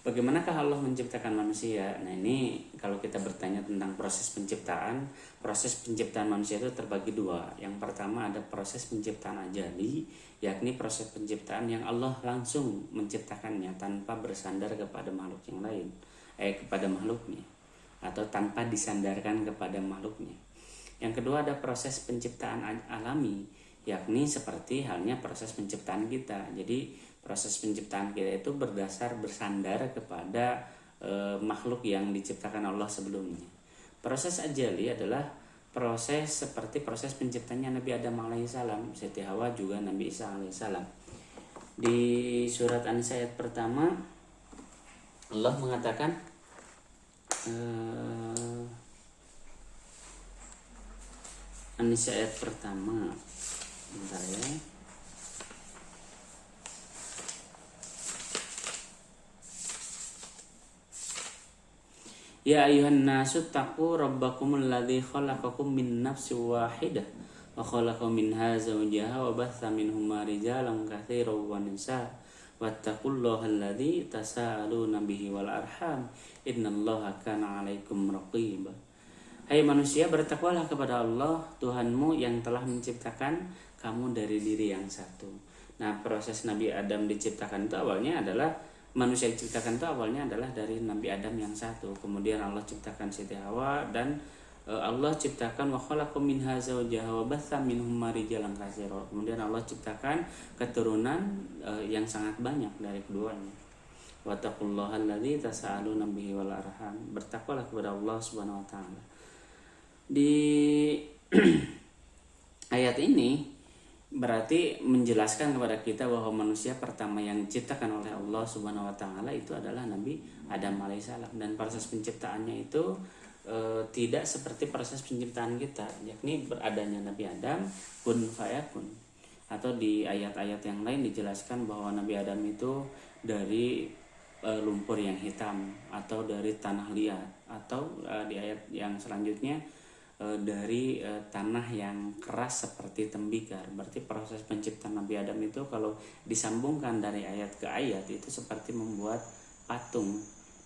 Bagaimanakah Allah menciptakan manusia? Nah, ini kalau kita bertanya tentang proses penciptaan manusia itu terbagi dua. Yang pertama ada proses penciptaan ajali, yakni proses penciptaan yang Allah langsung menciptakannya tanpa bersandar kepada makhluk yang lain, kepada makhluknya, atau tanpa disandarkan kepada makhluknya. Yang kedua ada proses penciptaan alami, yakni seperti halnya proses penciptaan kita. Jadi proses penciptaan kita itu bersandar kepada makhluk yang diciptakan Allah sebelumnya. Proses ajali adalah proses seperti proses penciptanya Nabi Adam alaihissalam, Siti Hawa juga Nabi Isa alaihissalam. Di surat An-Nisa ayat pertama Allah mengatakan An-Nisa ayat pertama, bentar ya. Ya ayuhan nasu taqu rabbakumul ladzi khalaqakum min nafsin wahidah wa khalaqa minha zawjaha wa batha minhuma rijalan katsiran wa nisaa wattaqullaha alladzi tasaaluna bihi wal arham innallaha kana 'alaikum raqiba. Hai manusia, bertakwalah kepada Allah Tuhanmu yang telah menciptakan kamu dari diri yang satu. Nah, proses Nabi Adam diciptakan itu awalnya adalah manusia diciptakan itu awalnya adalah dari Nabi Adam yang satu. Kemudian Allah ciptakan Siti Hawa dan Allah ciptakan wa khalaqa minha zawjaha wa batha minhuma rijalan katsiran. Kemudian Allah ciptakan keturunan yang sangat banyak dari keduanya. Wattaqullaha alladzi tasaaluna bihi wal arham. Bertakwalah kepada Allah Subhanahu wa taala. Di ayat ini berarti menjelaskan kepada kita bahwa manusia pertama yang diciptakan oleh Allah Subhanahu wa taala itu adalah Nabi Adam alaihissalam, dan proses penciptaannya itu tidak seperti proses penciptaan kita, yakni beradanya Nabi Adam kun fayakun. Atau di ayat-ayat yang lain dijelaskan bahwa Nabi Adam itu dari lumpur yang hitam atau dari tanah liat, atau di ayat yang selanjutnya dari tanah yang keras seperti tembikar. Berarti proses penciptaan Nabi Adam itu kalau disambungkan dari ayat ke ayat itu seperti membuat patung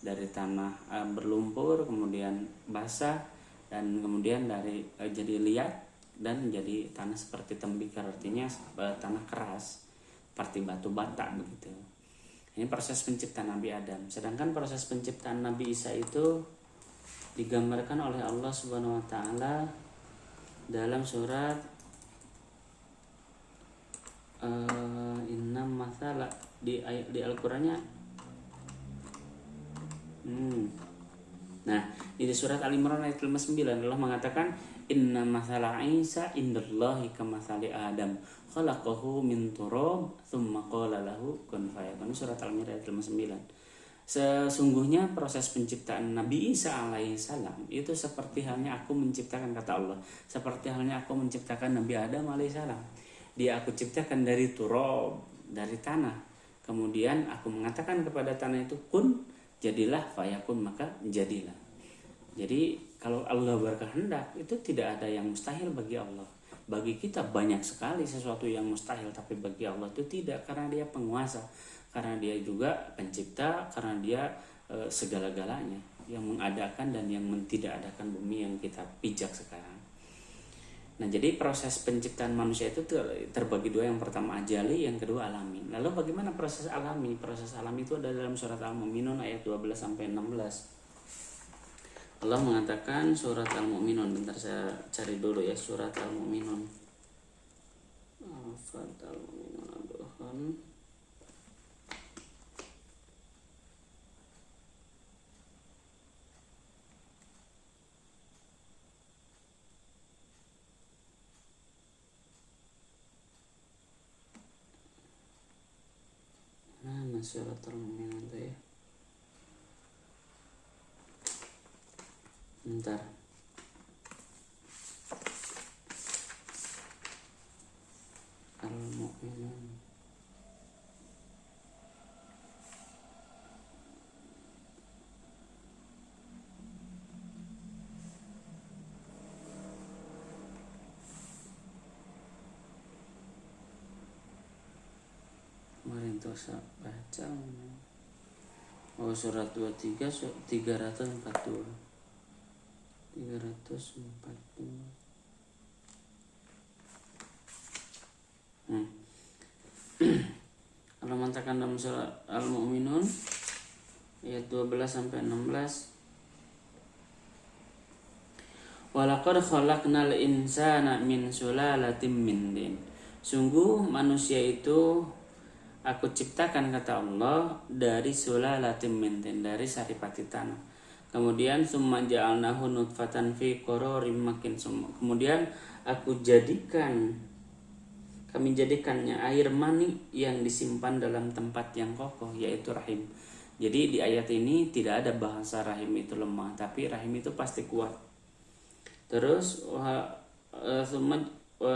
dari tanah berlumpur, kemudian basah, dan kemudian dari jadi liat dan menjadi tanah seperti tembikar, artinya tanah keras seperti batu bata begitu. Ini proses penciptaan Nabi Adam. Sedangkan proses penciptaan Nabi Isa itu digambarkan oleh Allah Subhanahu wa taala dalam surat Inna Mathala di Al-Qur'annya. Nah, di surat Al-Imran ayat 59 Allah mengatakan Inna mathala Isa indallahi kamathali Adam khalaqahu min turab tsumma qala lahu kun fayakun. Surat Al-Imran ayat 59. Sesungguhnya proses penciptaan Nabi Isa alaihissalam itu seperti halnya aku menciptakan, kata Allah, seperti halnya aku menciptakan Nabi Adam alaihissalam. Dia aku ciptakan dari turab, dari tanah. Kemudian aku mengatakan kepada tanah itu kun, jadilah, fayakun, maka jadilah. Jadi kalau Allah berkehendak itu tidak ada yang mustahil bagi Allah. Bagi kita banyak sekali sesuatu yang mustahil, tapi bagi Allah itu tidak, karena Dia penguasa, karena Dia juga pencipta, karena Dia segala-galanya, yang mengadakan dan yang tidak adakan bumi yang kita pijak sekarang. Nah, jadi proses penciptaan manusia itu terbagi dua, yang pertama ajali, yang kedua alami. Lalu bagaimana proses alami? Proses alami itu ada dalam surat Al-Mu'minun ayat 12 sampai 16. Allah mengatakan surat Al-Mu'minun, bentar saya cari dulu ya, surat Al-Mu'minun. Surat Al-Mu'minun surat Al-Mu'minun tuh ya. Bentar. Al-Mu'minun. Kemarin tuh saya baca. Oh, surat 23 342. 342. Allah mengatakan dalam surah Al-Mu'minun ayat 12 sampai 16. Walaqad khalaqnal insana min sulalatin min tin. Sungguh manusia itu aku ciptakan, kata Allah, dari sulalatin min tin, dari saripati tanah. Kemudian summa ja'alnahu nutfatan fi qararim makin. Kemudian kami jadikannya air mani yang disimpan dalam tempat yang kokoh, yaitu rahim. Jadi di ayat ini tidak ada bahasa rahim itu lemah, tapi rahim itu pasti kuat. Terus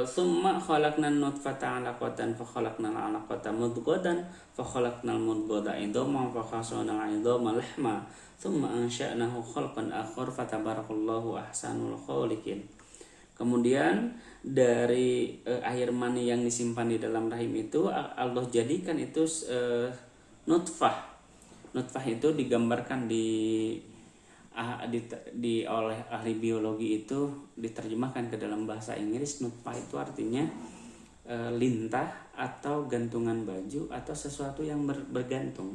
summa khalaqnan nutfata 'alaqatan fa khalaqnal 'alaqata mudghatan fa khalaqnal mudghata idhaman fa khasawna 'idhama lahma summa ansha'nahu khalqan akhar fatabarakallahu ahsanul khaliqin. Kemudian dari air mani yang disimpan di dalam rahim itu Allah jadikan itu nutfah. Nutfah itu digambarkan oleh ahli biologi itu diterjemahkan ke dalam bahasa Inggris. Nutfah itu artinya lintah atau gantungan baju atau sesuatu yang bergantung.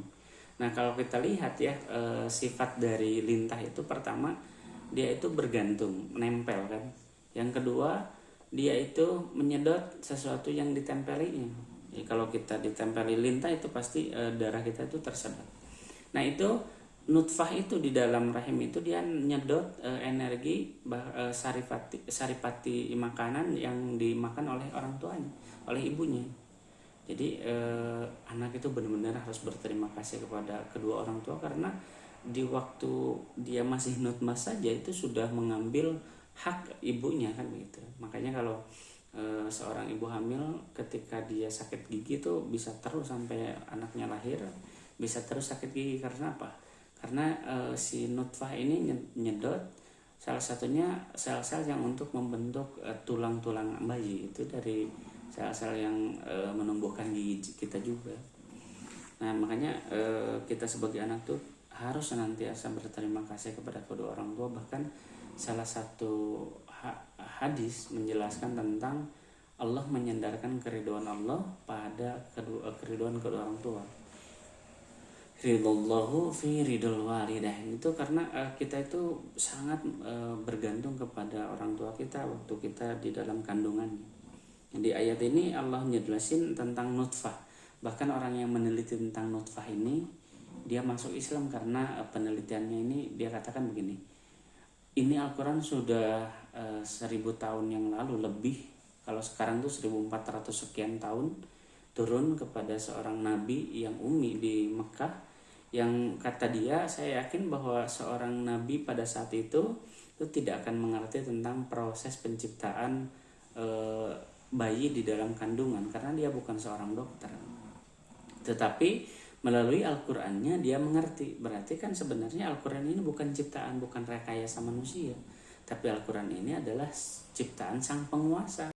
Nah, kalau kita lihat ya, sifat dari lintah itu pertama dia itu bergantung, nempel kan. Yang kedua, dia itu menyedot sesuatu yang ditempelinya. Jadi kalau kita ditempeli lintah itu pasti darah kita itu tersedot. Nah, itu nutfah itu di dalam rahim itu dia nyedot energi saripati makanan yang dimakan oleh orang tuanya, oleh ibunya. Jadi anak itu benar-benar harus berterima kasih kepada kedua orang tua, karena di waktu dia masih nutmas saja itu sudah mengambil hak ibunya kan begitu. Makanya kalau seorang ibu hamil ketika dia sakit gigi itu bisa terus sampai anaknya lahir, bisa terus sakit gigi. Karena apa? Karena si nutfah ini nyedot salah satunya sel-sel yang untuk membentuk tulang-tulang bayi, itu dari sel-sel yang menumbuhkan gigi kita juga. Nah, makanya kita sebagai anak tuh harus senantiasa berterima kasih kepada kedua orang tua. Bahkan salah satu hadis menjelaskan tentang Allah menyandarkan keridhaan Allah pada keridhaan kedua orang tua. Ridallahu fi ridul walidah. Itu karena kita itu sangat bergantung kepada orang tua kita waktu kita di dalam kandungannya. Di ayat ini Allah menjelasin tentang nutfah. Bahkan orang yang meneliti tentang nutfah ini dia masuk Islam karena penelitiannya ini dia katakan begini. Ini Al-Quran sudah 1000 tahun yang lalu lebih. Kalau sekarang tuh 1400 sekian tahun turun kepada seorang nabi yang ummi di Mekah, yang kata dia, saya yakin bahwa seorang nabi pada saat itu tidak akan mengerti tentang proses penciptaan bayi di dalam kandungan, karena dia bukan seorang dokter. Tetapi melalui Al-Qur'annya dia mengerti. Berarti kan sebenarnya Al-Qur'an ini bukan ciptaan, bukan rekayasa manusia, tapi Al-Qur'an ini adalah ciptaan sang penguasa.